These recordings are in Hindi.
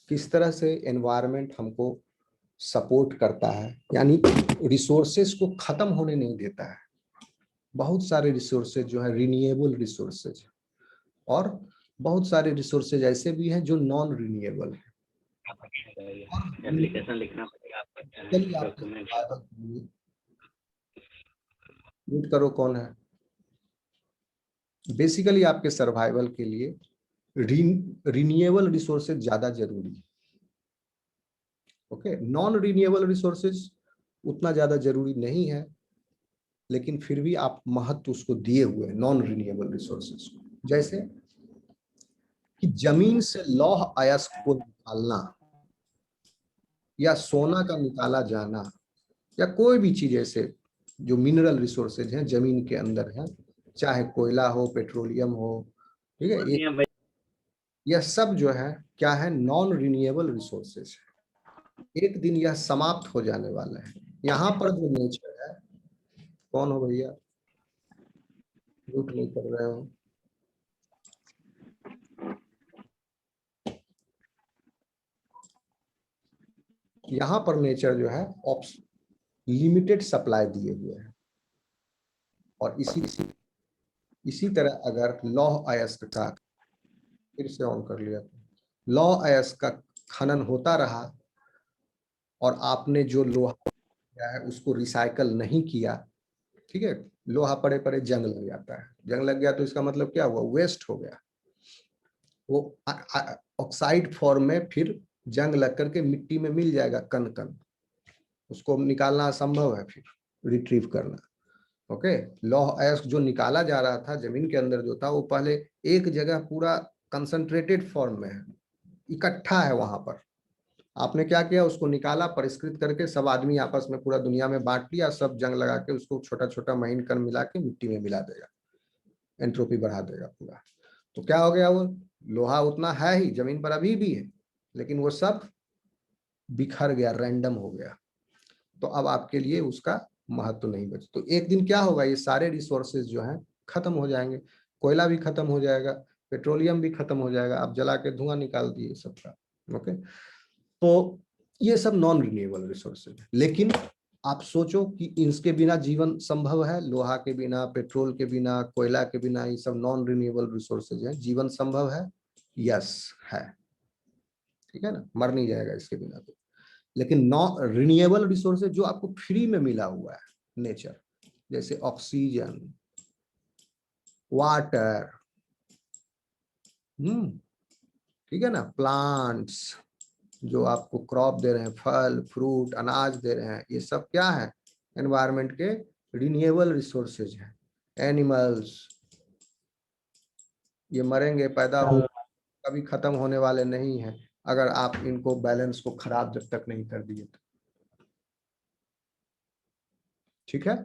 किस तरह से एनवायरनमेंट हमको सपोर्ट करता है, यानी रिसोर्सेज को खत्म होने नहीं देता है। बहुत सारे रिसोर्सेज जो है रिन्यूएबल रिसोर्सेज, और बहुत सारे रिसोर्सेज ऐसे भी हैं जो नॉन रिन्यूएबल है। एप्लीकेशन लिखना पड़ेगा आपको, म्यूट करो, कौन है। बेसिकली आपके सर्वाइवल के लिए रिन्यूएबल रिसोर्सेज ज्यादा जरूरी है। ओके, नॉन रिन्यूएबल रिसोर्सेज उतना ज्यादा जरूरी नहीं है, लेकिन फिर भी आप महत्व उसको दिए हुए हैं नॉन रिन्यूएबल रिसोर्सेज को। जैसे कि जमीन से लौह अयस्क को निकालना, या सोना का निकाला जाना, या कोई भी चीज ऐसे जो मिनरल रिसोर्सेज हैं जमीन के अंदर है, चाहे कोयला हो, पेट्रोलियम हो, ठीक है, यह सब जो है क्या है, नॉन रिन्यूएबल रिसोर्सेज है। एक दिन यह समाप्त हो जाने वाला है। यहाँ पर जो नेचर है, कौन हो भैया, म्यूट नहीं कर रहे हो। यहाँ पर नेचर जो है लिमिटेड सप्लाई दिए हुए है, और इसी तरह अगर लौह अयस्क का, फिर से ऑन कर लिया, लौह अयस्क का खनन होता रहा और आपने जो लोहा किया है उसको रिसाइकल नहीं किया, ठीक है, लोहा पड़े पड़े जंग लग जाता है। जंग लग गया तो इसका मतलब क्या हुआ, वेस्ट हो गया। वो ऑक्साइड फॉर्म में फिर जंग लग करके मिट्टी में मिल जाएगा कण कण, उसको निकालना असंभव है, फिर रिट्रीव करना। ओके, लौह अयस्क जो निकाला जा रहा था जमीन के अंदर जो था, वो पहले एक जगह पूरा कंसंट्रेटेड फॉर्म में है, इकट्ठा है वहां पर। आपने क्या किया, उसको निकाला, परिष्कृत करके सब आदमी आपस में पूरा दुनिया में बांट लिया, सब जंग लगा के उसको छोटा छोटा महीन कण मिला के मिट्टी में मिला देगा, एंट्रोपी बढ़ा देगा पूरा। तो क्या हो गया, वो लोहा उतना है ही, जमीन पर अभी भी है, लेकिन वो सब बिखर गया, रैंडम हो गया। तो अब आपके लिए उसका महत्व नहीं बच। तो एक दिन क्या होगा, ये सारे रिसोर्सेज जो हैं खत्म हो जाएंगे, कोयला भी खत्म हो जाएगा, पेट्रोलियम भी खत्म हो जाएगा, आप जला के धुआं निकाल दिए सबका। ओके, तो ये सब नॉन रिन्यूएबल रिसोर्सेज है। लेकिन आप सोचो कि इसके बिना जीवन संभव है, लोहा के बिना, पेट्रोल के बिना, कोयला के बिना, ये सब नॉन रिन्यूएबल रिसोर्सेज है, जीवन संभव है? यस है, ठीक है ना, मर नहीं जाएगा इसके बिना तो। लेकिन नॉन रिन्यूएबल रिसोर्सेज जो आपको फ्री में मिला हुआ है नेचर, जैसे ऑक्सीजन, वाटर, ठीक है ना, प्लांट्स जो आपको क्रॉप दे रहे हैं, फल फ्रूट अनाज दे रहे हैं, ये सब क्या है, एनवायरनमेंट के रिन्यूएबल रिसोर्सेज हैं। एनिमल्स, ये मरेंगे, पैदा हो, कभी खत्म होने वाले नहीं हैं, अगर आप इनको बैलेंस को खराब जब तक नहीं कर दिए तो। ठीक है,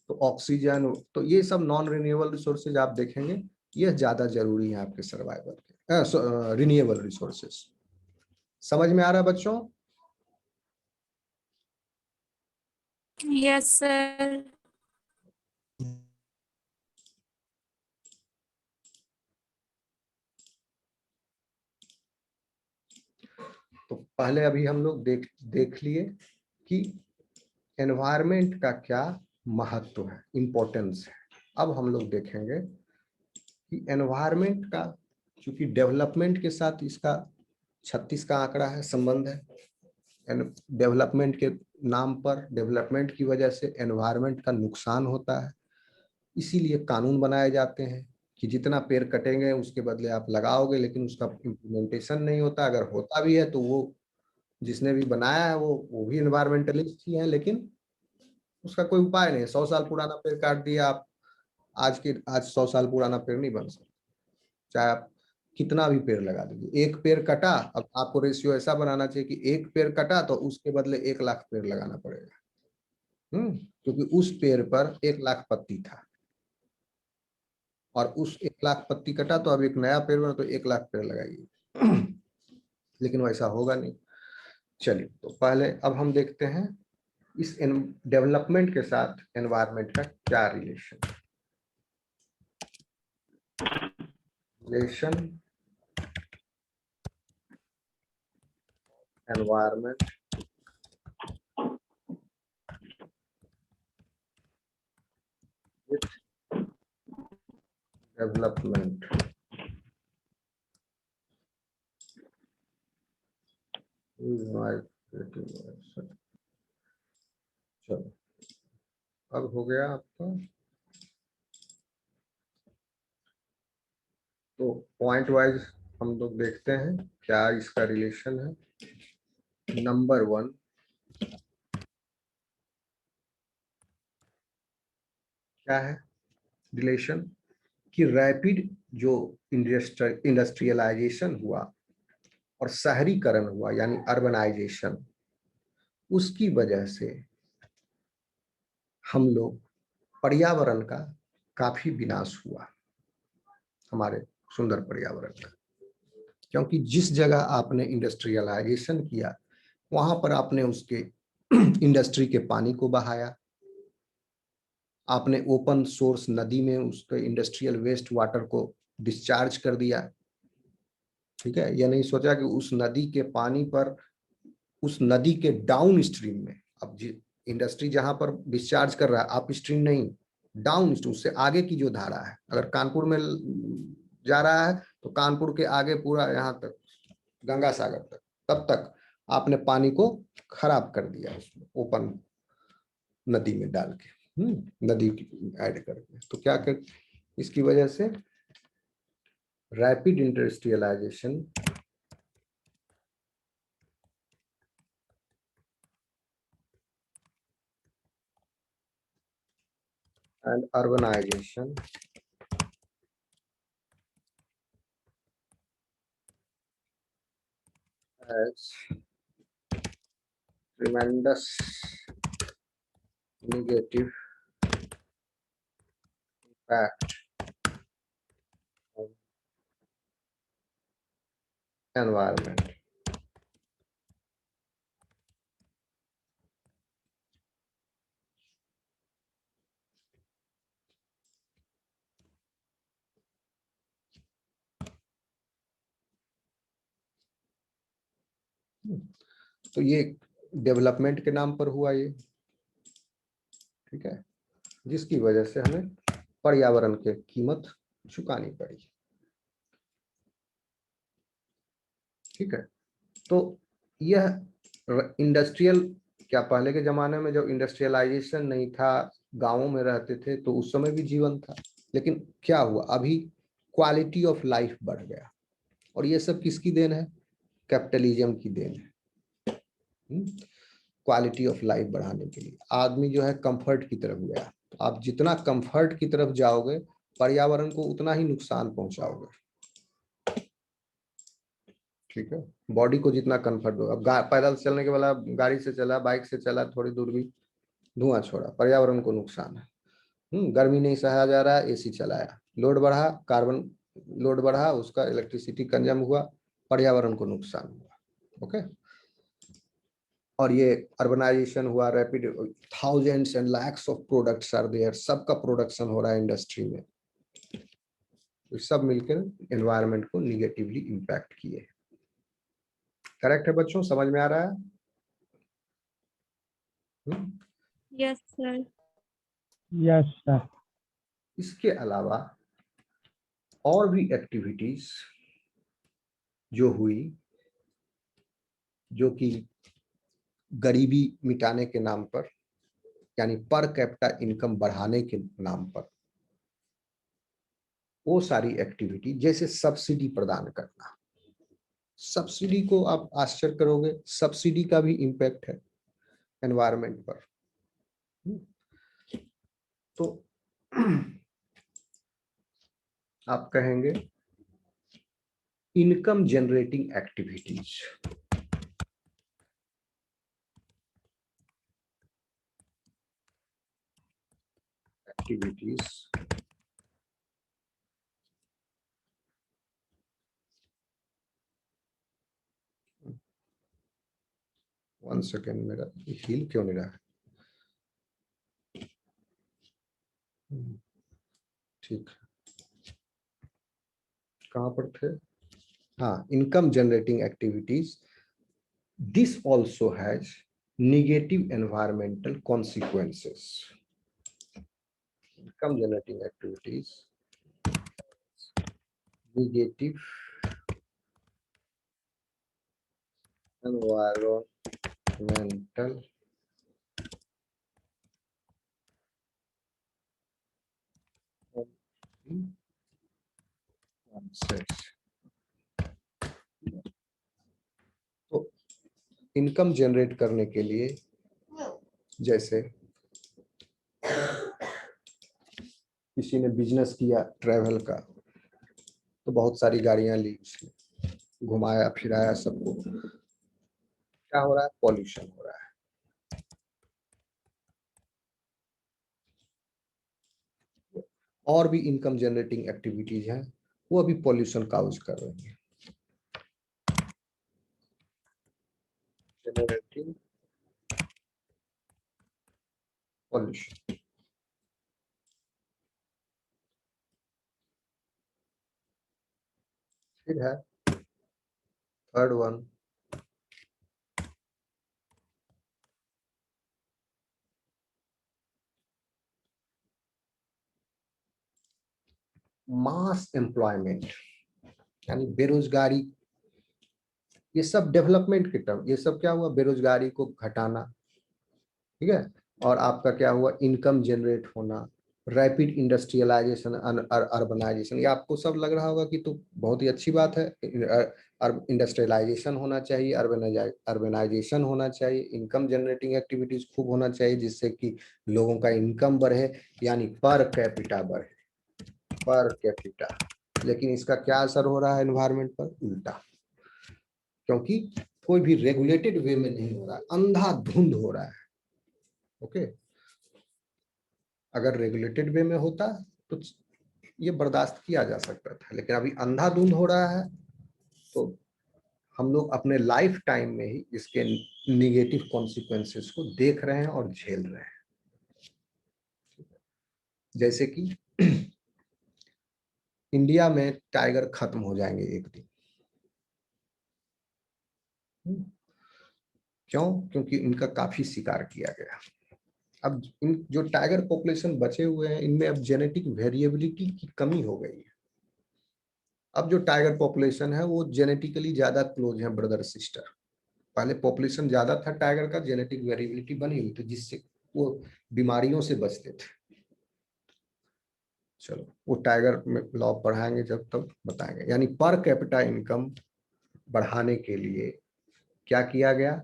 तो ऑक्सीजन, तो ये सब नॉन रिन्यूएबल रिसोर्सेज आप देखेंगे, ये ज्यादा जरूरी है आपके सर्वाइवल के। रिन्यूएबल रिसोर्सेज समझ में आ रहा है बच्चों? Yes sir. तो पहले अभी हम लोग देख लिए कि एनवायरनमेंट का क्या महत्व है, इंपॉर्टेंस है। अब हम लोग देखेंगे कि एनवायरनमेंट का, चूंकि डेवलपमेंट के साथ इसका 36 का आंकड़ा है, संबंध है। डेवलपमेंट के नाम पर, डेवलपमेंट की वजह से एनवायरनमेंट का नुकसान होता है, इसीलिए कानून बनाए जाते हैं कि जितना पेड़ कटेंगे उसके बदले आप लगाओगे, लेकिन उसका इम्प्लीमेंटेशन नहीं होता। अगर होता भी है तो वो जिसने भी बनाया है वो भी एनवायरमेंटलिस्ट ही है, लेकिन उसका कोई उपाय नहीं है। 100 साल पुराना पेड़ काट दिया आप, आज 100 साल पुराना पेड़ नहीं बन सकता, चाहे आप कितना भी पेड़ लगा दीजिए। एक पेड़ कटा, अब आपको रेशियो ऐसा बनाना चाहिए कि एक पेड़ कटा तो उसके बदले 1 लाख पेड़ लगाना पड़ेगा। क्योंकि उस पेड़ पर 1 लाख पत्ती था, और उस 1 लाख पत्ती कटा तो अब एक नया पेड़ बना, तो 1 लाख पेड़ लगाइए। लेकिन वैसा होगा नहीं। चलिए, तो पहले अब हम देखते हैं इस डेवलपमेंट के साथ एनवायरनमेंट का क्या रिलेशन एनवायरमेंट विथ डेवलपमेंट। चलो अब हो गया आपका। तो पॉइंट वाइज हम लोग देखते हैं क्या इसका रिलेशन है। नंबर 1, क्या है रिलेशन कि रैपिड जो इंडस्ट्रियलाइजेशन हुआ और शहरीकरण हुआ यानी अर्बनाइजेशन, उसकी वजह से हम लोग पर्यावरण का काफी विनाश हुआ, हमारे सुंदर पर्यावरण का। क्योंकि जिस जगह आपने इंडस्ट्रियलाइजेशन किया वहां पर आपने उसके इंडस्ट्री के पानी को बहाया, आपने ओपन सोर्स नदी में उसके इंडस्ट्रियल वेस्ट वाटर को डिस्चार्ज कर दिया। ठीक है, यह नहीं सोचा कि उस नदी के पानी पर, उस नदी के डाउन स्ट्रीम में, अब इंडस्ट्री जहां पर डिस्चार्ज कर रहा है अप स्ट्रीम नहीं, डाउन स्ट्रीम, उससे आगे की जो धारा है, अगर कानपुर में जा रहा है तो कानपुर के आगे पूरा यहाँ तक गंगा सागर तक, तब तक आपने पानी को खराब कर दिया उसमें ओपन नदी में डाल के, नदी ऐड करके। तो क्या कर, इसकी वजह से rapid industrialisation and urbanisation has tremendous negative impact on environment। तो ये डेवलपमेंट के नाम पर हुआ ये, ठीक है, जिसकी वजह से हमें पर्यावरण की कीमत चुकानी पड़ी। ठीक है, तो यह इंडस्ट्रियल, क्या पहले के जमाने में जब इंडस्ट्रियलाइजेशन नहीं था, गांवों में रहते थे तो उस समय भी जीवन था, लेकिन क्या हुआ, अभी क्वालिटी ऑफ लाइफ बढ़ गया, और ये सब किसकी देन है, कैपिटलिज्म की देन है। क्वालिटी ऑफ लाइफ बढ़ाने के लिए आदमी जो है कंफर्ट की तरफ गया, तो आप जितना कंफर्ट की तरफ जाओगे पर्यावरण को उतना ही नुकसान पहुंचाओगे। ठीक है, बॉडी को जितना कंफर्ट दो, अब पैदल चलने के बाद गाड़ी से चला, बाइक से चला, थोड़ी दूर भी धुआं छोड़ा, पर्यावरण को नुकसान है। गर्मी नहीं सहा जा रहा है, एसी चलाया, लोड बढ़ा, कार्बन लोड बढ़ा, उसका इलेक्ट्रिसिटी कंज्यूम हुआ, पर्यावरण को नुकसान हुआ। ओके, और ये अर्बनाइजेशन हुआ, rapid, thousands and lakhs of products are there, सबका प्रोडक्शन हो रहा है इंडस्ट्री में, तो सब मिलकर एनवायरनमेंट को निगेटिवली इंपैक्ट किए। करेक्ट है बच्चों, समझ में आ रहा है? Yes sir. Yes sir. इसके अलावा और भी एक्टिविटीज जो हुई, जो कि गरीबी मिटाने के नाम पर, यानी पर कैपिटा इनकम बढ़ाने के नाम पर, वो सारी एक्टिविटी, जैसे सब्सिडी प्रदान करना। सब्सिडी को आप आश्चर्य करोगे, सब्सिडी का भी इम्पैक्ट है एनवायरनमेंट पर। तो आप कहेंगे income generating activities, one second, मेरा हिल क्यों नहीं रहा है? ठीक, कहाँ पर थे? हाँ, income generating activities This also has negative environmental consequences. Income generating activities, negative environmental consequences. तो इनकम जनरेट करने के लिए, जैसे किसी ने बिजनेस किया ट्रैवल का, तो बहुत सारी गाड़ियां ली, उसने घुमाया फिराया सबको, क्या हो रहा है? पॉल्यूशन हो रहा है। और भी इनकम जनरेटिंग एक्टिविटीज हैं, वो अभी पॉल्यूशन काउज कर रही है। जनरेटिंग पॉल्यूशन, फिर है थर्ड वन, मास एम्प्लॉयमेंट, यानी बेरोजगारी। ये सब डेवलपमेंट के टर्म, ये सब क्या हुआ? बेरोजगारी को घटाना, ठीक है। और आपका क्या हुआ? इनकम जनरेट होना, रैपिड इंडस्ट्रियलाइजेशन, अर्बनाइजेशन। ये आपको सब लग रहा होगा कि तो बहुत ही अच्छी बात है, इंडस्ट्रियलाइजेशन होना चाहिए, अर्बनाइजेशन होना चाहिए, इनकम जनरेटिंग एक्टिविटीज खूब होना चाहिए, जिससे कि लोगों का इनकम बढ़े, यानी पर कैपिटा बढ़े, पर कैपिटा। लेकिन इसका क्या असर हो रहा है एनवायरनमेंट पर? उल्टा, क्योंकि कोई भी रेगुलेटेड वे में नहीं हो रहा है, अंधाधुंध हो रहा है। ओके, अगर रेगुलेटेड वे में होता तो ये बर्दाश्त किया जा सकता था, लेकिन अभी अंधाधुंध हो रहा है, तो हम लोग अपने लाइफ टाइम में ही इसके निगेटिव कॉन्सिक्वेंसेस को देख रहे हैं और झेल रहे हैं। जैसे कि इंडिया में टाइगर खत्म हो जाएंगे एक दिन। क्यों? क्योंकि इनका काफी शिकार किया गया। अब इन जो टाइगर पॉपुलेशन बचे हुए हैं, इनमें अब जेनेटिक वेरिएबिलिटी की कमी हो गई है। अब जो टाइगर पॉपुलेशन है वो जेनेटिकली ज्यादा क्लोज है ब्रदर सिस्टर। पहले पॉपुलेशन ज्यादा था टाइगर का, जेनेटिक वेरिएबिलिटी बनी हुई थी, जिससे वो बीमारियों से बचते थे। चलो, वो टाइगर में लॉ पढ़ाएंगे जब तक बताएंगे। यानी पर कैपिटा इनकम बढ़ाने के लिए क्या किया गया?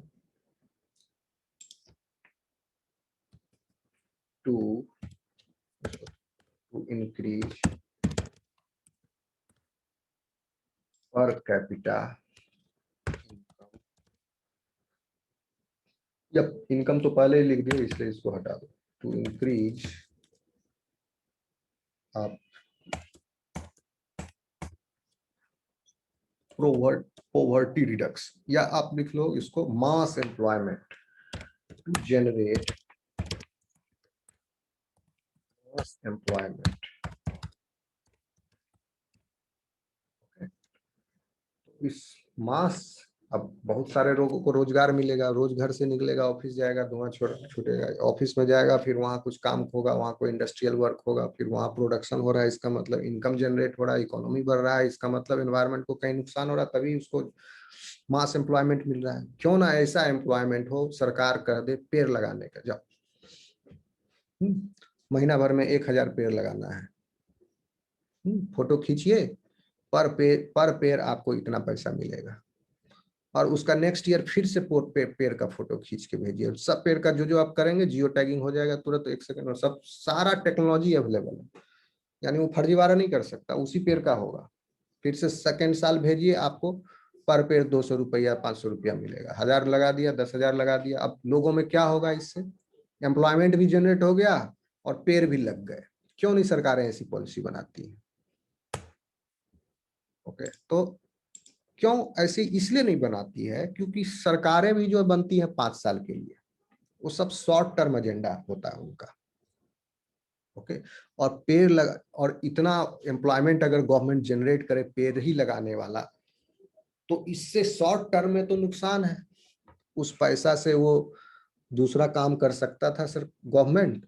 To increase per capita income. जब इनकम तो पहले ही लिख दिया, इसलिए इसको हटा दो। टू इंक्रीज आप पोवर्टी रिडक्स, या आप लिख लो इसको mass employment, to generate mass employment. इस मास, अब बहुत सारे लोगों को रोजगार मिलेगा, रोज घर से निकलेगा, ऑफिस जाएगा, धुआं छूटेगा, ऑफिस में जाएगा, फिर वहाँ कुछ काम होगा, वहाँ कोई इंडस्ट्रियल वर्क होगा, फिर वहाँ प्रोडक्शन हो रहा है, इसका मतलब इनकम जनरेट हो रहा है, इकोनॉमी बढ़ रहा है, इसका मतलब एनवायरनमेंट को कहीं नुकसान हो रहा है, तभी उसको मास एम्प्लॉयमेंट मिल रहा है। क्यों ना ऐसा एम्प्लॉयमेंट हो, सरकार कह दे पेड़ लगाने का, जाओ महीना भर में 1000 पेड़ लगाना है, फोटो खींचिए, पर पेड़ आपको इतना पैसा मिलेगा, और उसका नेक्स्ट ईयर फिर से पेड़ का फोटो खींच के भेजिए। सब पेड़ का जो जो आप करेंगे जियो टैगिंग हो जाएगा तुरंत, 1 सेकंड में। सब सारा टेक्नोलॉजी अवेलेबल है, यानी वो फर्जीवाड़ा नहीं कर सकता, उसी पेड़ का होगा। फिर से सेकेंड साल भेजिए, आपको पर पेड़ 200 रुपया 500 रुपया मिलेगा। 1000 लगा दिया, 10,000 लगा दिया। अब लोगों में क्या होगा? इससे एम्प्लॉयमेंट भी जनरेट हो गया और पेड़ भी लग गए। क्यों नहीं सरकारें ऐसी पॉलिसी बनाती है? ओके, तो क्यों ऐसी इसलिए नहीं बनाती है? क्योंकि सरकारें भी जो बनती हैं 5 साल के लिए, वो सब शॉर्ट टर्म एजेंडा होता है उनका। ओके, और पेड़ लगा, और इतना एम्प्लॉयमेंट अगर गवर्नमेंट जनरेट करे पेड़ ही लगाने वाला, तो इससे शॉर्ट टर्म में तो नुकसान है, उस पैसा से वो दूसरा काम कर सकता था सर गवर्नमेंट,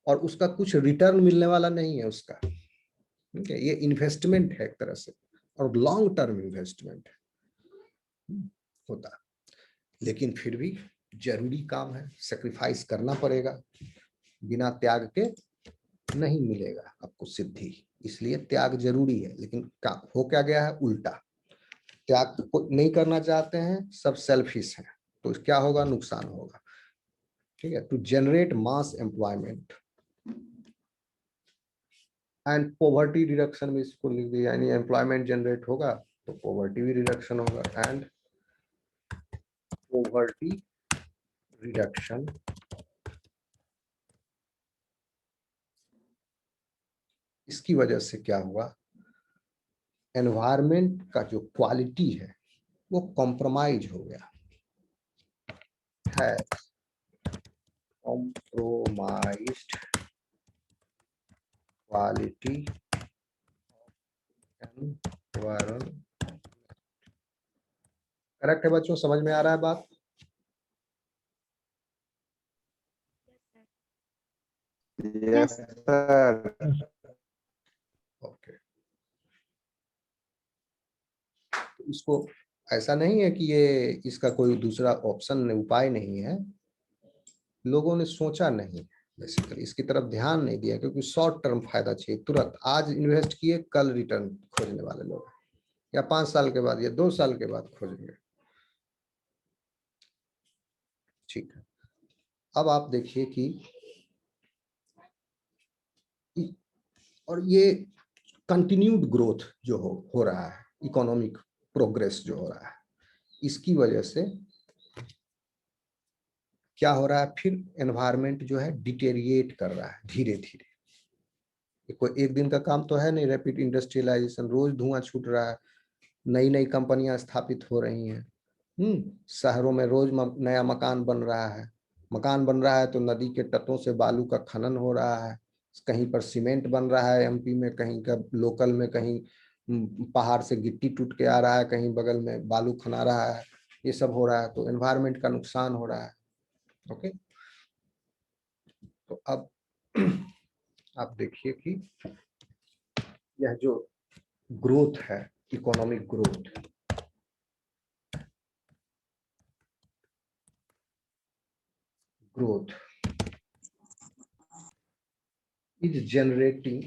और उसका कुछ रिटर्न मिलने वाला नहीं है उसका। ठीक है, ये इन्वेस्टमेंट है एक तरह से, और लॉन्ग टर्म इन्वेस्टमेंट होता। लेकिन फिर भी जरूरी काम है, सेक्रीफाइस करना पड़ेगा, बिना त्याग के नहीं मिलेगा आपको सिद्धि, इसलिए त्याग जरूरी है। लेकिन हो क्या गया है, उल्टा। त्याग को नहीं करना चाहते हैं, सब सेल्फिश हैं, तो क्या होगा, नुकसान होगा। ठीक है, to generate mass employment and poverty reduction में इसको लिख दिया, यानी एम्प्लॉयमेंट जनरेट होगा तो पॉवर्टी भी रिडक्शन होगा। एंड पॉवर्टी रिडक्शन इसकी वजह से क्या हुआ, एनवायरमेंट का जो क्वालिटी है वो कॉम्प्रोमाइज हो गया है, कॉम्प्रोमाइज्ड क्वालिटी एनवायरमेंट। करेक्ट है बच्चों, समझ में आ रहा है बात? Yes. ओके, तो इसको ऐसा नहीं है कि ये इसका कोई दूसरा ऑप्शन उपाय नहीं है, लोगों ने सोचा नहीं बेसिकली, इसकी तरफ ध्यान नहीं दिया, क्योंकि शॉर्ट टर्म फायदा चाहिए, तुरंत आज इन्वेस्ट किए कल रिटर्न खोजने वाले लोग, या 5 साल के बाद या 2 साल के बाद खोजेंगे। ठीक है, अब आप देखिए कि और ये कंटिन्यूड ग्रोथ जो हो रहा है, इकोनॉमिक प्रोग्रेस जो हो रहा है, इसकी वजह से क्या हो रहा है, फिर एनवायरनमेंट जो है डिटेरिएट कर रहा है धीरे धीरे। कोई एक दिन का काम तो है नहीं, रैपिड इंडस्ट्रियलाइजेशन, रोज धुआं छूट रहा है, नई नई कंपनियां स्थापित हो रही हैं, शहरों में रोज नया मकान बन रहा है। मकान बन रहा है तो नदी के तटों से बालू का खनन हो रहा है, कहीं पर सीमेंट बन रहा है एमपी में, कहीं का लोकल में, कहीं पहाड़ से गिट्टी टूट के आ रहा है, कहीं बगल में बालू खना रहा है, ये सब हो रहा है, तो एनवायरनमेंट का नुकसान हो रहा है। ओके, तो अब आप देखिए कि यह जो ग्रोथ है, economic growth is generating,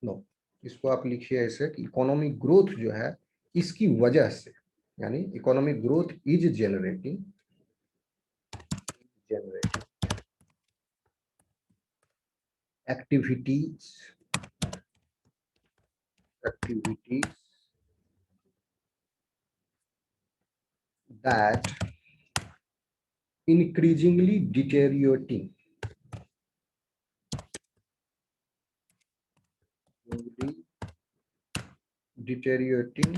no, इसको आप लिखिए ऐसे कि इकोनॉमिक ग्रोथ जो है इसकी वजह से, यानी economic growth is generating activities that increasingly deteriorating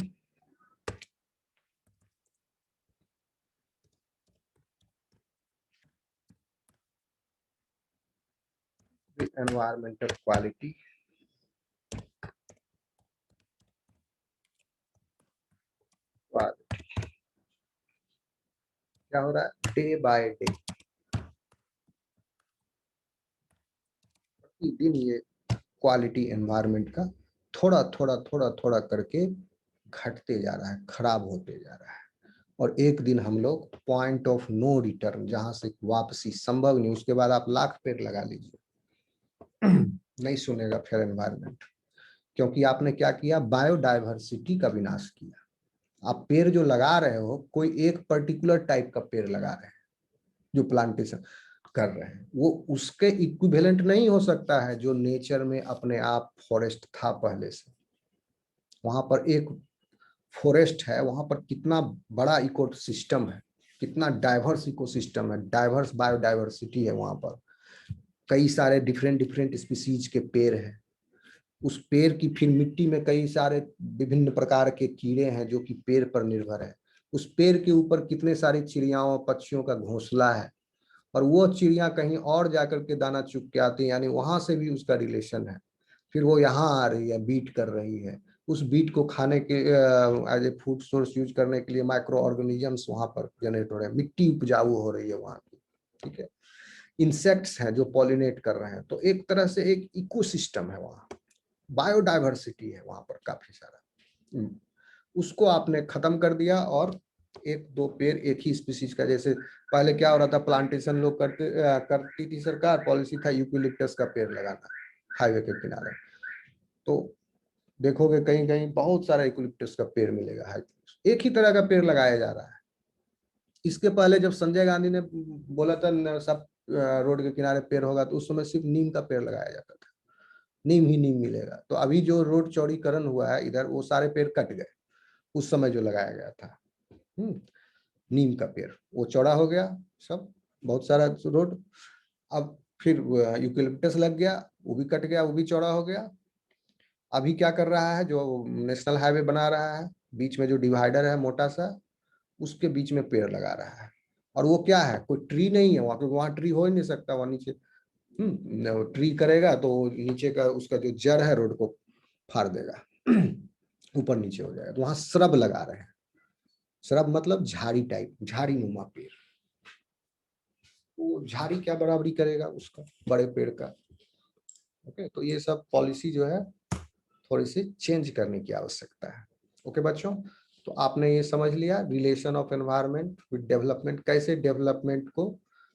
the environmental quality क्या हो रहा है, डे बाय डे, प्रतिदिन ये क्वालिटी एनवायरनमेंट का थोड़ा थोड़ा थोड़ा थोड़ा करके घटते जा रहा है, खराब होते जा रहा है। और एक दिन हम लोग पॉइंट ऑफ नो रिटर्न, जहां से वापसी संभव नहीं, उसके बाद आप लाख पेड़ लगा लीजिए नहीं सुनेगा फिर एनवायरनमेंट, क्योंकि आपने क्या किया, बायोडाइवर्सिटी का विनाश किया। आप पेड़ जो लगा रहे हो, कोई एक पर्टिकुलर टाइप का पेड़ लगा रहे हैं, जो प्लांटेशन कर रहे हैं, वो उसके इक्विवेलेंट नहीं हो सकता है जो नेचर में अपने आप फॉरेस्ट था पहले से। वहां पर एक फॉरेस्ट है, वहां पर कितना बड़ा इकोसिस्टम है, कितना डाइवर्स इकोसिस्टम है, डाइवर्स बायोडाइवर्सिटी है वहां पर, कई सारे डिफरेंट डिफरेंट स्पीसीज के पेड़ हैं। उस पेड़ की फिर मिट्टी में कई सारे विभिन्न प्रकार के कीड़े हैं जो कि पेड़ पर निर्भर है। उस पेड़ के ऊपर कितने सारी चिड़ियाओं पक्षियों का घोंसला है, और वो चिड़िया कहीं और जाकर के दाना चुग के आती है, यानी वहां से भी उसका रिलेशन है। फिर वो यहाँ आ रही है, बीट कर रही है। उस बीट को खाने के as a food source use करने के लिए माइक्रो ऑर्गेनिजम्स वहां पर जनरेट हो रहे हैं, मिट्टी उपजाऊ हो रही है वहां की, ठीक है। इंसेक्ट्स हैं जो पॉलिनेट कर रहे हैं, तो एक तरह से एक इकोसिस्टम है वहाँ, बायोडाइवर्सिटी है वहां पर काफी सारा। उसको आपने खत्म कर दिया और एक दो पेड़ एक ही स्पीसीज का, जैसे पहले क्या हो रहा था, प्लांटेशन लोग करती थी सरकार, पॉलिसी था यूकेलिप्टस का पेड़ लगाना हाईवे के किनारे, तो देखोगे कहीं कहीं बहुत सारा यूकेलिप्टस का पेड़ मिलेगा, एक ही तरह का पेड़ लगाया जा रहा है। इसके पहले जब संजय गांधी ने बोला था सब रोड के किनारे पेड़ होगा, तो उस समय सिर्फ नीम का पेड़ लगाया जाता था, नीम ही नीम मिलेगा। तो अभी जो रोड चौड़ीकरण हुआ है इधर, वो सारे पेड़ कट गए, उस समय जो लगाया गया था नीम का पेड़, वो चौड़ा हो गया सब, बहुत सारा रोड। अब फिर यूकेलिप्टस लग गया, वो भी कट गया, वो भी चौड़ा हो गया। अभी क्या कर रहा है, जो नेशनल हाईवे बना रहा है, बीच में जो डिवाइडर है मोटा सा, उसके बीच में पेड़ लगा रहा है। और वो क्या है, कोई ट्री नहीं है वहां, क्योंकि वहां ट्री हो ही नहीं सकता, वहां नीचे ट्री करेगा तो नीचे का उसका जो जड़ है रोड को फाड़ देगा, ऊपर नीचे हो जाएगा। तो वहां श्रब लगा रहे हैं, श्रब मतलब झाड़ी टाइप, झाड़ी नुमा पेड़। वो झाड़ी क्या बराबरी करेगा उसका, बड़े पेड़ का। ओके, तो ये सब पॉलिसी जो है थोड़ी सी चेंज करने की आवश्यकता है। ओके बच्चों, तो आपने ये समझ लिया relation of environment with development, कैसे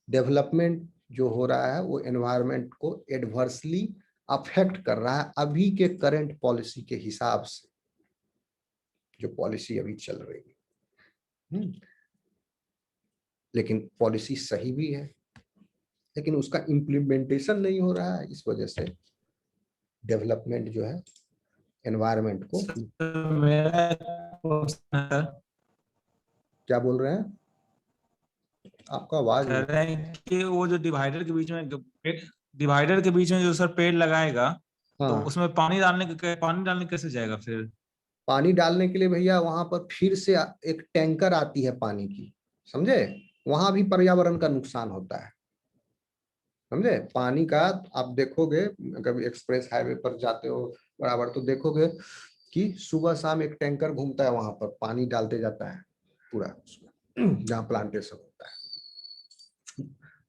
डेवलपमेंट जो हो रहा है वो एनवायरनमेंट को एडवर्सली अफेक्ट कर रहा है अभी के करंट पॉलिसी के हिसाब से, जो पॉलिसी अभी चल रही है। लेकिन पॉलिसी सही भी है, लेकिन उसका इम्प्लीमेंटेशन नहीं हो रहा है, इस वजह से डेवलपमेंट जो है एनवायरनमेंट को। मेरा क्वेश्चन है, क्या बोल रहे हैं, आपका आवाज कह रहे हैं कि वो जो डिवाइडर के बीच में जो सर पेड़ लगाएगा, तो हाँ, उसमें पानी डालने कैसे जाएगा फिर? पानी डालने के लिए भैया वहां पर फिर से एक टैंकर आती है पानी की, समझे। वहां भी पर्यावरण का नुकसान होता है, समझे। पानी का आप देखोगे, कभी एक्सप्रेस हाईवे पर जाते हो बराबर, तो देखोगे कि सुबह शाम एक टैंकर घूमता है वहां पर, पानी डालते जाता है पूरा उसमें, जहाँ प्लांटेशन होता है।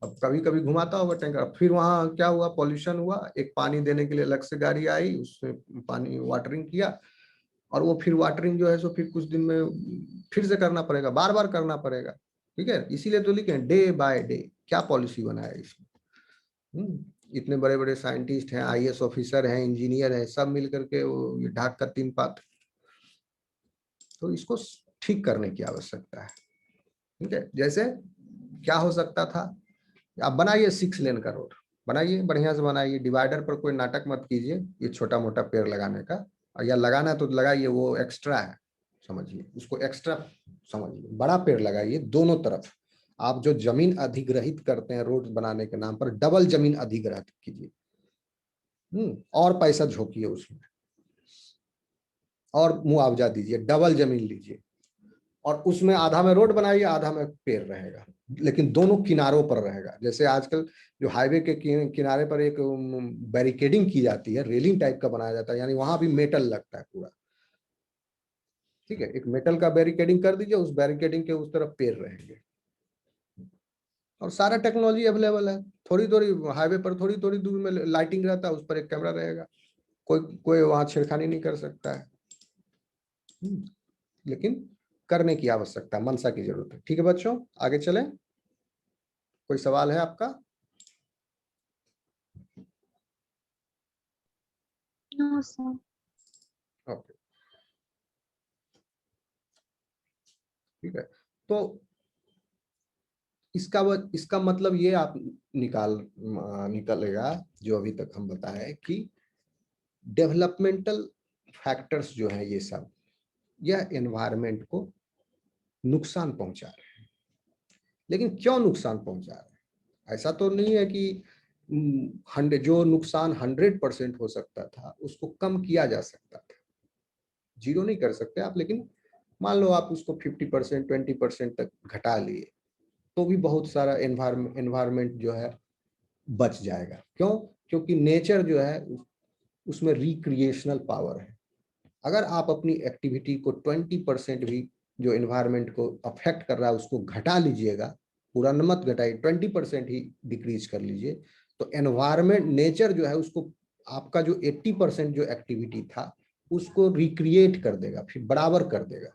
अब कभी कभी घुमाता होगा टैंकर, फिर वहां क्या हुआ, पॉल्यूशन हुआ, एक पानी देने के लिए अलग से गाड़ी आई, उसने पानी वाटरिंग किया, और वो फिर वाटरिंग जो है सो फिर कुछ दिन में फिर से करना पड़ेगा, बार बार करना पड़ेगा, ठीक है। इसीलिए तो लिखे डे बाय डे, क्या पॉलिसी बनाया इसमें। इतने बड़े बड़े साइंटिस्ट हैं, आईएएस ऑफिसर हैं, इंजीनियर हैं, सब मिल करके वो ये ढाक का 3 पात, तो इसको ठीक करने की आवश्यकता है, ठीक है। जैसे क्या हो सकता था, आप बनाइए 6 लेन का रोड, बनाइए बढ़िया से बनाइए, डिवाइडर पर कोई नाटक मत कीजिए ये छोटा मोटा पेड़ लगाने का, या लगाना है तो लगाइए, वो एक्स्ट्रा है, समझिए उसको एक्स्ट्रा समझिए। बड़ा पेड़ लगाइए दोनों तरफ, आप जो जमीन अधिग्रहित करते हैं रोड बनाने के नाम पर, डबल जमीन अधिग्रहित कीजिए, और पैसा झोंकिए उसमें, और मुआवजा दीजिए, डबल जमीन लीजिए, और उसमें आधा में रोड बनाइए, आधा में पेड़ रहेगा, लेकिन दोनों किनारों पर रहेगा। जैसे आजकल जो हाईवे के किनारे पर एक बैरिकेडिंग की जाती है, रेलिंग टाइप का बनाया जाता है, यानी वहां भी मेटल लगता है पूरा, ठीक है। एक मेटल का बैरिकेडिंग कर दीजिए, उस बैरिकेडिंग के उस तरफ पेड़ रहेंगे, और सारा टेक्नोलॉजी अवेलेबल है। थोड़ी थोड़ी हाईवे पर थोड़ी थोड़ी दूर में लाइटिंग रहता है, उस पर एक कैमरा रहेगा, कोई कोई वहां छेड़खानी नहीं कर सकता है। लेकिन करने की आवश्यकता, मनसा की जरूरत है, ठीक है बच्चों, आगे चलें। कोई सवाल है आपका? No sir. ओके, ठीक है। तो इसका मतलब ये आप निकलेगा, जो अभी तक हम बताए कि डेवलपमेंटल फैक्टर्स जो है ये सब, यह एनवायरनमेंट को नुकसान पहुंचा रहे हैं। लेकिन क्यों नुकसान पहुंचा रहे हैं, ऐसा तो नहीं है कि जो नुकसान 100% हो सकता था उसको कम किया जा सकता था, जीरो नहीं कर सकते आप, लेकिन मान लो आप उसको 50% 20% तक घटा लिए, तो भी बहुत सारा एनवायरनमेंट जो है बच जाएगा। क्यों? क्योंकि नेचर जो है उसमें रिक्रिएशनल पावर है। अगर आप अपनी एक्टिविटी को 20% भी जो एनवायरनमेंट को अफेक्ट कर रहा है उसको घटा लीजिएगा, पूरा मत घटाइए, 20% ही डिक्रीज कर लीजिए, तो एनवायरनमेंट नेचर जो है उसको आपका जो 80% जो एक्टिविटी था उसको रिक्रिएट कर देगा, फिर बराबर कर देगा।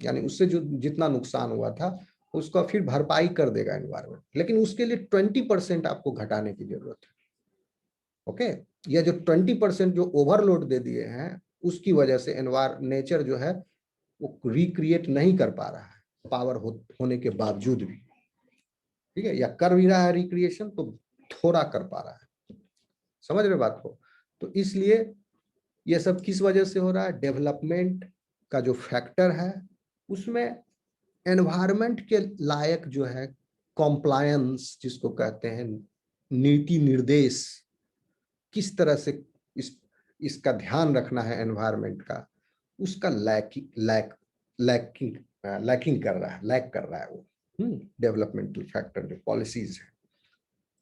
यानी उससे जो जितना नुकसान हुआ था उसका फिर भरपाई कर देगा एनवायरनमेंट, लेकिन उसके लिए 20% आपको घटाने की जरूरत है। ओके, यह जो 20% जो ओवरलोड दे दिए हैं उसकी वजह से नेचर जो है वो रिक्रिएट नहीं कर पा रहा है पावर होने के बावजूद भी, ठीक है, या कर भी रहा है रिक्रिएशन तो थोड़ा कर पा रहा है। समझ रहे बात को? तो इसलिए ये सब किस वजह से हो रहा है? डेवलपमेंट का जो फैक्टर है उसमें एनवायरनमेंट के लायक जो है कॉम्प्लायंस जिसको कहते हैं, नीति निर्देश, किस तरह से इसका ध्यान रखना है एनवायरनमेंट का, उसका लैकिंग कर रहा है वो डेवलपमेंटल फैक्टर जो पॉलिसीज है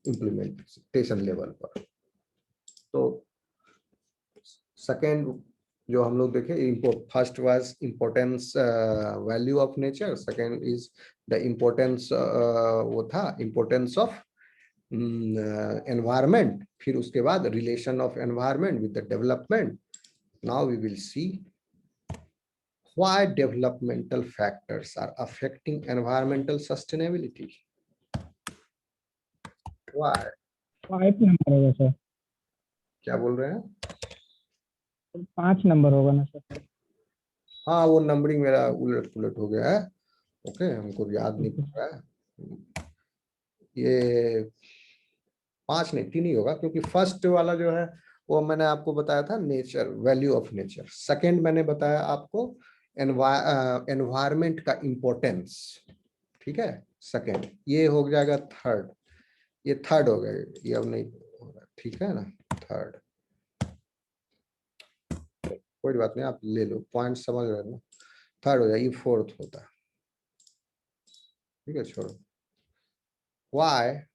इम्प्लीमेंटेशन लेवल पर। तो सेकेंड जो हम लोग देखे, first was importance value of nature, second is the importance, वो था इम्पोर्टेंस ऑफ एनवायरनमेंट, फिर उसके बाद relation of environment with the development. Now we will see why developmental factors are affecting environmental sustainability. Why? 5 number होगा सर, क्या बोल रहे हैं? 5 नंबर होगा ना सर? हाँ, वो नंबरिंग मेरा उलट पुलट हो गया है। ओके, हमको याद नहीं पड़ रहा है। ये 5 नहीं 3 ही होगा, क्योंकि फर्स्ट वाला जो है वो मैंने आपको बताया था nature, value of nature. Second मैंने बताया आपको एनवायरनमेंट का इम्पोर्टेंस, ठीक है, सेकंड। ये हो जाएगा थर्ड, ये थर्ड हो गया, ये अब नहीं होगा, ठीक है ना, थर्ड। कोई बात नहीं, आप ले लो, पॉइंट समझ रहे हो ना। थर्ड हो जाए, ये फोर्थ होता है, ठीक है, छोड़ो। Why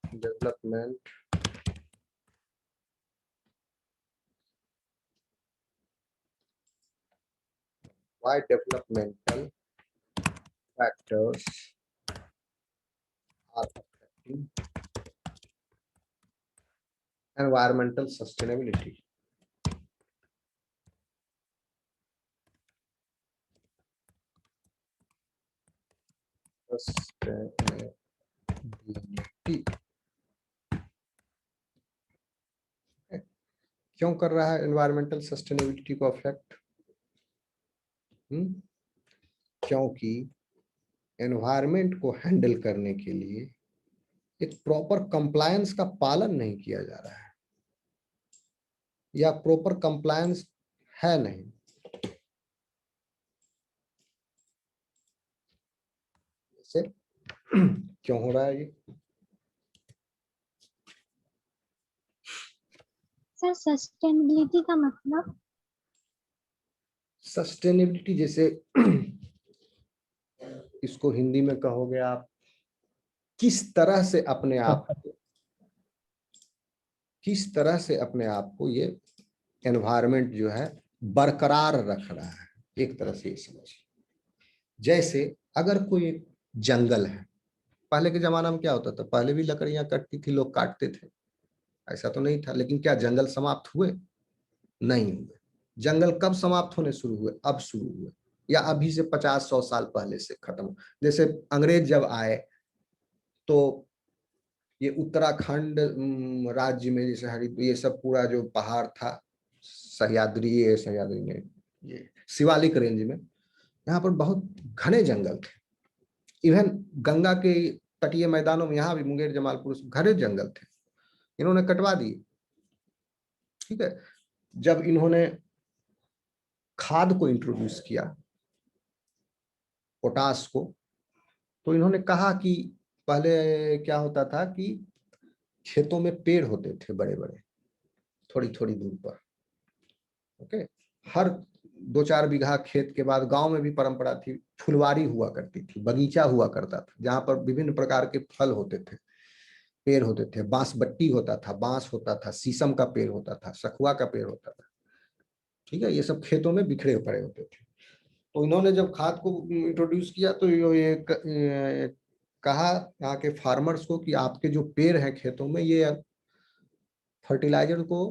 development why developmental factors are affecting environmental sustainability? Sustainability क्यों कर रहा है एनवायरमेंटल सस्टेनेबिलिटी को अफेक्ट? क्योंकि एनवायरमेंट को हैंडल करने के लिए एक प्रॉपर कंप्लायंस का पालन नहीं किया जा रहा है, या प्रॉपर कंप्लायंस है नहीं। से क्यों हो रहा है ये? सर सस्टेनेबिलिटी का मतलब? सस्टेनेबिलिटी जैसे इसको हिंदी में कहोगे आप, किस तरह से अपने आप को ये एनवायरनमेंट जो है बरकरार रख रहा है, एक तरह से ये समझिए। जैसे अगर कोई एक जंगल है, पहले के जमाना में क्या होता था, पहले भी लकड़ियां कटती थी, लोग काटते थे, ऐसा तो नहीं था, लेकिन क्या जंगल समाप्त हुए? नहीं हुए। जंगल कब समाप्त होने शुरू हुए? अब शुरू हुए, या अभी से 50-100 साल पहले से खत्म। जैसे अंग्रेज जब आए तो ये उत्तराखंड राज्य में, जैसे ये सब पूरा जो पहाड़ था, सह्याद्री में, ये शिवालिक रेंज में, यहाँ पर बहुत घने जंगल थे। इवन गंगा के तटीय मैदानों में, यहाँ भी मुंगेर जमालपुर घने जंगल थे, इन्होंने कटवा दिए, ठीक है। जब इन्होंने खाद को इंट्रोड्यूस किया, पोटास को, तो इन्होंने कहा कि पहले क्या होता था कि खेतों में पेड़ होते थे बड़े बड़े, थोड़ी थोड़ी दूर पर, ओके, हर 2-4 बीघा खेत के बाद गांव में भी परंपरा थी, फुलवारी हुआ करती थी, बगीचा हुआ करता था, जहां पर विभिन्न प्रकार के फल होते थे, पेड़ होते थे, बांस बट्टी होता था, बांस होता था, शीशम का पेड़ होता था, सखुआ का पेड़ होता था। ठीक है, ये सब खेतों में बिखरे पड़े होते थे। तो इन्होंने जब खाद को इंट्रोड्यूस किया तो ये कहा यहाँ के फार्मर्स को कि आपके जो पेड़ हैं खेतों में, ये फर्टिलाइजर को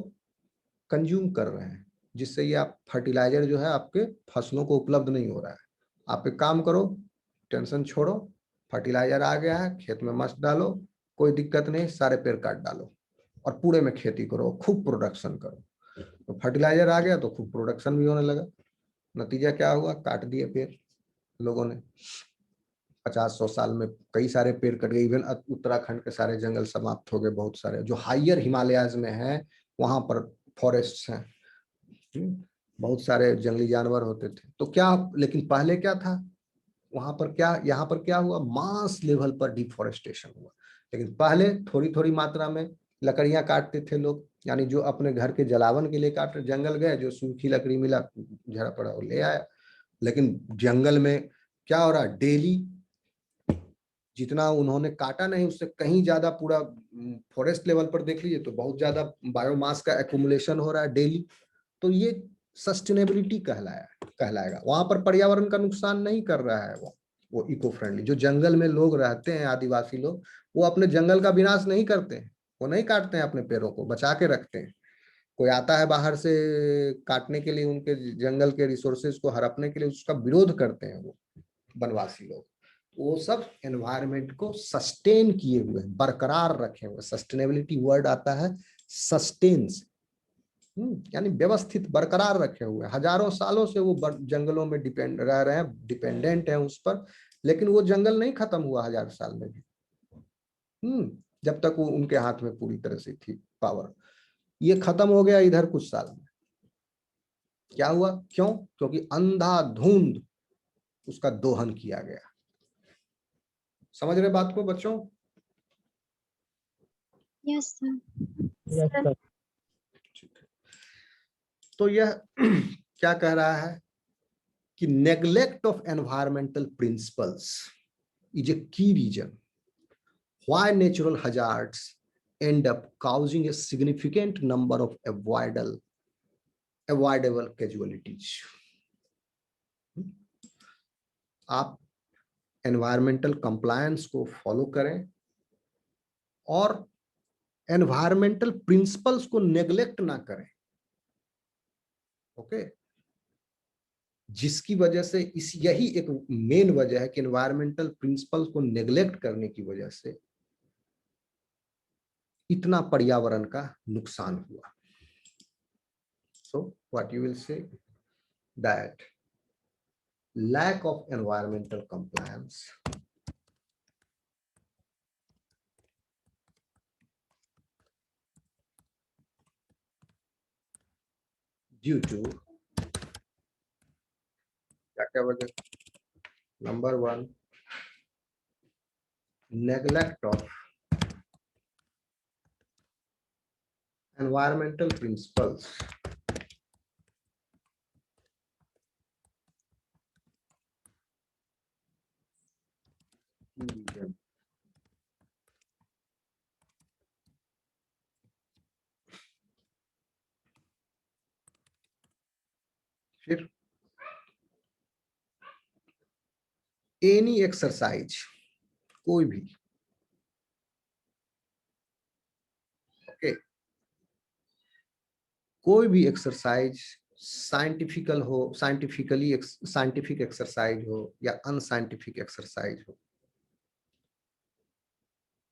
कंज्यूम कर रहे हैं, जिससे ये आप फर्टिलाइजर जो है आपके फसलों को उपलब्ध नहीं हो रहा है। आप एक काम करो, टेंशन छोड़ो, फर्टिलाइजर आ गया है, खेत में मस्त डालो, कोई दिक्कत नहीं, सारे पेड़ काट डालो और पूरे में खेती करो, खूब प्रोडक्शन करो। तो फर्टिलाइजर आ गया तो खूब प्रोडक्शन भी होने लगा। नतीजा क्या हुआ, काट दिए पेड़ लोगों ने। 50-100 साल में कई सारे पेड़ कट गए। इवन उत्तराखंड के सारे जंगल समाप्त हो गए, बहुत सारे जो हाइयर हिमालयाज में हैं वहां पर फॉरेस्ट हैं, बहुत सारे जंगली जानवर होते थे। तो क्या, लेकिन पहले क्या था वहां पर, क्या यहाँ पर क्या हुआ, मास लेवल पर डिफॉरेस्टेशन हुआ। लेकिन पहले थोड़ी थोड़ी मात्रा में लकड़ियां काटते थे लोग, यानी जो अपने घर के जलावन के लिए काट रहे, जंगल गए, जो सूखी लकड़ी मिला झड़ा पड़ा वो ले आया। लेकिन जंगल में क्या हो रहा, डेली जितना उन्होंने काटा नहीं उससे कहीं ज्यादा, पूरा फॉरेस्ट लेवल पर देख लीजिए तो बहुत ज्यादा बायोमास का एक्यूमुलेशन हो रहा है डेली। तो ये सस्टेनेबिलिटी कहलाएगा। वहां पर पर्यावरण का नुकसान नहीं कर रहा है वो इको फ्रेंडली। जो जंगल में लोग रहते हैं, आदिवासी लोग, वो अपने जंगल का विनाश नहीं करते हैं, वो नहीं काटते हैं, अपने पेड़ों को बचा के रखते हैं। कोई आता है बाहर से काटने के लिए, उनके जंगल के रिसोर्सेज को हड़पने के लिए, उसका विरोध करते हैं वो वनवासी लोग। वो सब एनवायरनमेंट को सस्टेन किए हुए, बरकरार रखे हुए। सस्टेनेबिलिटी वर्ड आता है सस्टेन्स, यानी व्यवस्थित, बरकरार रखे हुए। हजारों सालों से वो जंगलों में डिपेंड रह रहे हैं, डिपेंडेंट है उस पर, लेकिन वो जंगल नहीं खत्म हुआ 1000 साल में भी, जब तक वो उनके हाथ में पूरी तरह से थी पावर। ये खत्म हो गया इधर कुछ साल में। क्या हुआ, क्यों? क्योंकि अंधाधुंध उसका दोहन किया गया। समझ रहे बात को बच्चों? Yes sir. Yes sir. तो यह क्या कह रहा है कि neglect of environmental principles is a key reason why natural hazards end up causing a significant number of avoidable casualties. आप एनवायरमेंटल कंप्लायंस को फॉलो करें और एनवायरमेंटल प्रिंसिपल्स को नेग्लेक्ट ना करें। ओके, जिसकी वजह से यही एक मेन वजह है कि एनवायरमेंटल प्रिंसिपल्स को नेग्लेक्ट करने की वजह से इतना पर्यावरण का नुकसान हुआ। So what you will say that lack of environmental compliance due to क्या वजह, number 1 neglect of environmental principles, फिर एनी एक्सरसाइज, कोई भी, ओके, कोई भी एक्सरसाइज, साइंटिफिक एक्सरसाइज हो या अनसाइंटिफिक एक्सरसाइज हो,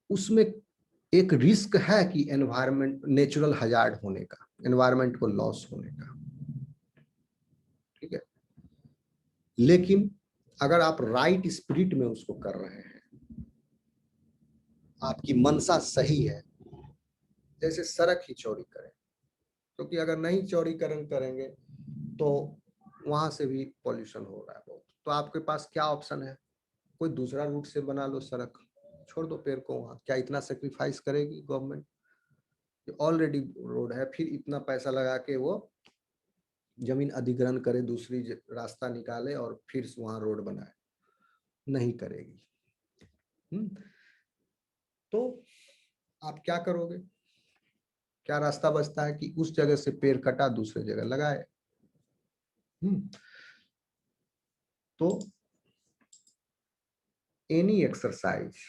उसमें एक रिस्क है कि एनवायरमेंट, नेचुरल हजार्ड होने का, एनवायरमेंट को लॉस होने का। ठीक है, लेकिन अगर आप राइट स्पिरिट में उसको कर रहे हैं, आपकी मनसा सही है, जैसे सड़क ही चौड़ीकरण, क्योंकि अगर नहीं चौड़ीकरण करेंगे तो वहां से भी पॉल्यूशन हो रहा है बहुत। तो आपके पास क्या ऑप्शन है, कोई दूसरा रूट से बना लो सड़क, छोड़ दो पेड़ को वहां। क्या इतना सेक्रीफाइस करेगी गवर्नमेंट? ऑलरेडी रोड है, फिर इतना पैसा लगा के वो जमीन अधिग्रहण करे, दूसरी रास्ता निकाले और फिर वहां रोड बनाए, नहीं करेगी। तो आप क्या करोगे? क्या रास्ता बचता है कि उस जगह से पेड़ कटा, दूसरे जगह लगाए। तो any exercise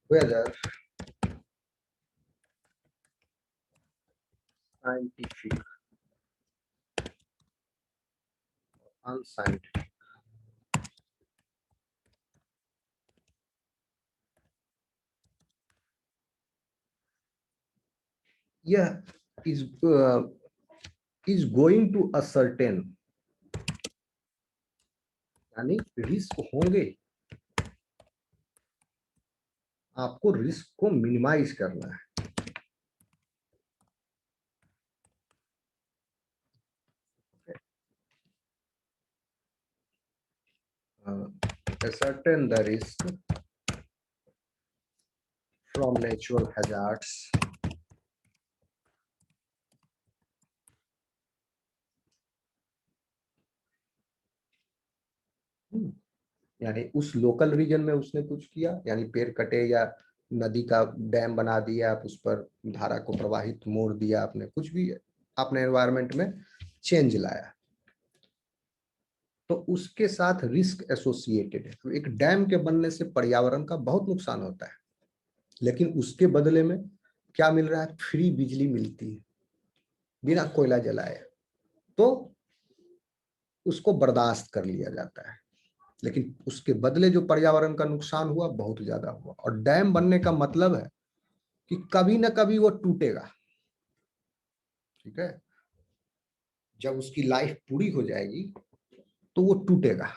whether scientific or unscientific, यह is going to ascertain, यानी रिस्क होंगे, आपको रिस्क को मिनिमाइज करना है। Ascertain the risk from natural hazards यानी उस लोकल रीजन में उसने कुछ किया, यानी पेड़ कटे या नदी का डैम बना दिया, आप उस पर धारा को प्रवाहित मोड़ दिया, आपने कुछ भी अपने एनवायरनमेंट में चेंज लाया, तो उसके साथ रिस्क एसोसिएटेड है। तो एक डैम के बनने से पर्यावरण का बहुत नुकसान होता है, लेकिन उसके बदले में क्या मिल रहा है? फ्री बिजली मिलती है बिना कोयला जलाए, तो उसको बर्दाश्त कर लिया जाता है। लेकिन उसके बदले जो पर्यावरण का नुकसान हुआ बहुत ज्यादा हुआ। और डैम बनने का मतलब है कि कभी ना कभी वो टूटेगा, ठीक है? जब उसकी लाइफ पूरी हो जाएगी तो वो टूटेगा,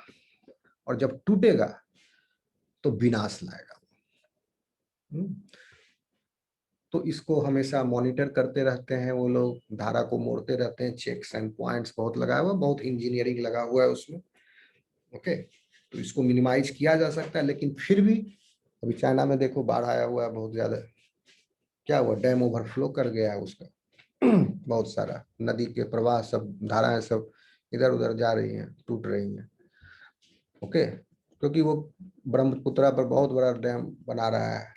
और जब टूटेगा तो विनाश लाएगा। तो इसको हमेशा मॉनिटर करते रहते हैं वो लोग, धारा को मोड़ते रहते हैं, चेक्स एंड पॉइंट्स बहुत लगाया हुआ, बहुत इंजीनियरिंग लगा हुआ है उसमें। ओके, तो इसको मिनिमाइज किया जा सकता है, लेकिन फिर भी अभी चाइना में देखो बाढ़ आया हुआ है बहुत ज्यादा। क्या हुआ? डैम ओवरफ्लो कर गया है उसका बहुत सारा, नदी के प्रवाह सब, धाराएं सब इधर उधर जा रही हैं, टूट रही हैं। ओके, क्योंकि वो ब्रह्मपुत्रा पर बहुत बड़ा डैम बना रहा है,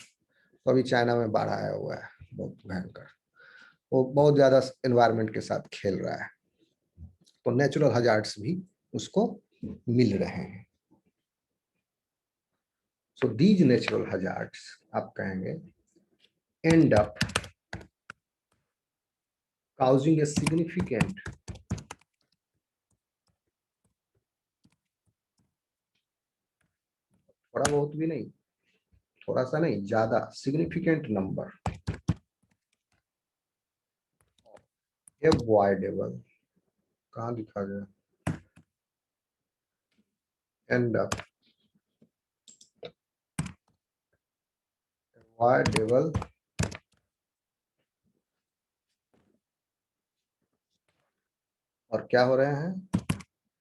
तो अभी चाइना में बाढ़ आया हुआ है बहुत भयंकर। वो बहुत ज्यादा एनवायरनमेंट के साथ खेल रहा है, तो नेचुरल हजार्ड्स भी उसको मिल रहे हैं। सो दीज नेचुरल हजार्ड्स आप कहेंगे end up causing a significant थोड़ा बहुत भी नहीं, थोड़ा सा नहीं, ज्यादा significant number avoidable, कहाँ लिखा गया? end up avoidable और क्या हो रहे हैं?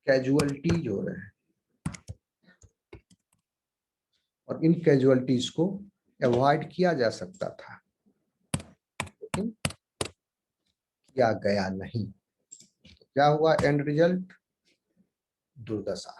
कैजुअलिटीज हो रहे हैं, और इन कैजुअलिटीज को अवॉइड किया जा सकता था, लेकिन किया गया नहीं। क्या हुआ एंड रिजल्ट? दुर्दशा।